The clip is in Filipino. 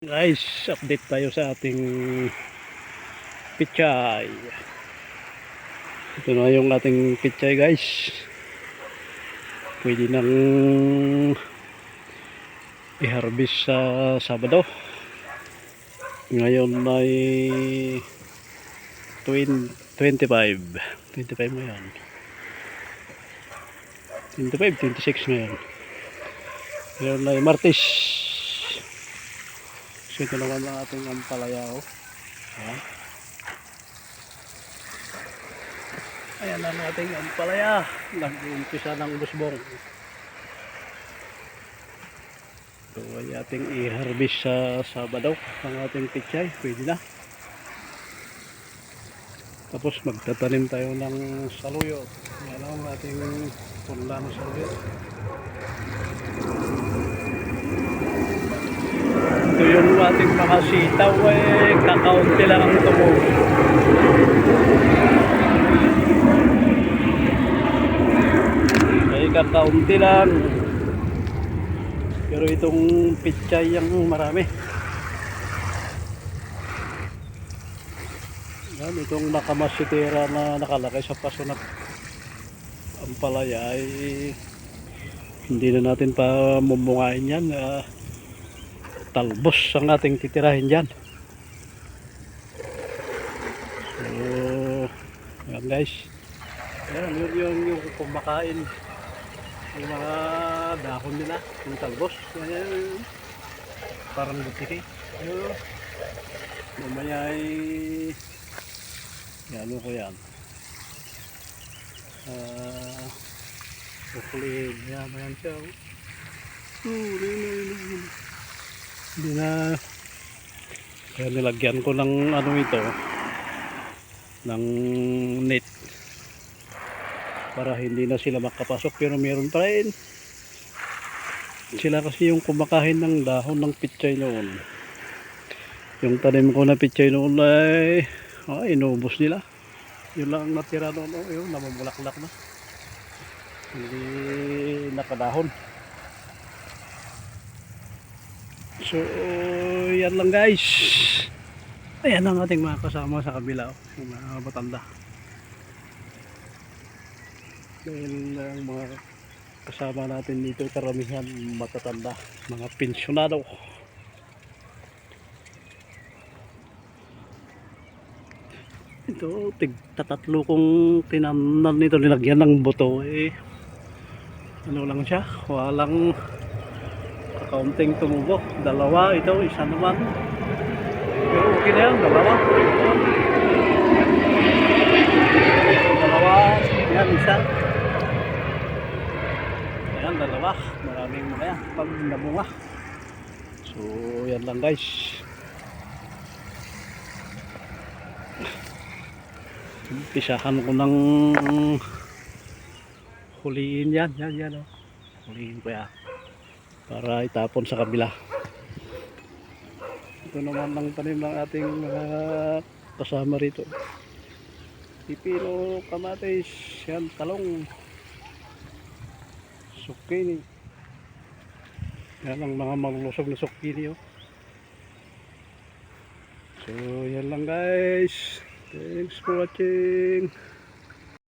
Guys, update tayo sa ating pichay. Ito na yung ating pichay, guys. Pwede nang i-harvest sa Sabado. Ngayon ay 25 ngayon. 26 ngayon. Ngayon ay Martes. So ito naman ang ating ampalaya. Ayan. Ayan ang ating ampalaya. Nag-uumpisa ng busbong. So ay ating i-harvest sa Sabado ang ating pichay. Pwede na. Tapos magtatanim tayo ng saluyot. Ayan ang ating punla ng saluyot. Ito yung ating mga sitaw, kakaunti lang ang tumubo. Kakaunti lang. Pero itong pichay yung marami. Yan, itong nakamasitera na nakalagay sa paso na ampalaya ay hindi na natin pa mumungain yan. Talbos ang ating titirahin dyan. So yan guys, yan yung kumakain yung mga dahon nila, yung talbos yan, parang butiki. Mamaya ay yan ko yan kukulihin yan siya. Hindi na kaya nilagyan ko ng ano ito, ng net para hindi na sila makapasok, pero meron pa rin sila kasi yung kumakain ng dahon ng pichay noon. Yung tanim ko na pichay noon ay inubos nila. Yun lang natira noon, yun namumulaklak na, hindi nakadahon. So yan lang guys. Ayan ang ating mga kasama sa kabila, yung mga matanda. Dahil ang mga kasama natin dito karamihan matatanda, mga pensyonado. Ito tig-tatlo kong tinamnan nito, nilagyan ng buto, ano lang siya, walang kaunting tumubo. Dalawa ito, isa naman. Pero okay na yan, dalawa. Yan, isa. Ayan, dalawa. Maraming mga yan pag nabunga. So yan lang guys. Pisahan ko ng huliin yan. Yan. Huliin ko yan para itapon sa kabila. Ito naman ang tanim ng ating mga kasama rito. Pipino, kamatis, yan, talong, zucchini. Yan ang mga malulusog na zucchini. So yan lang guys. Thanks for watching.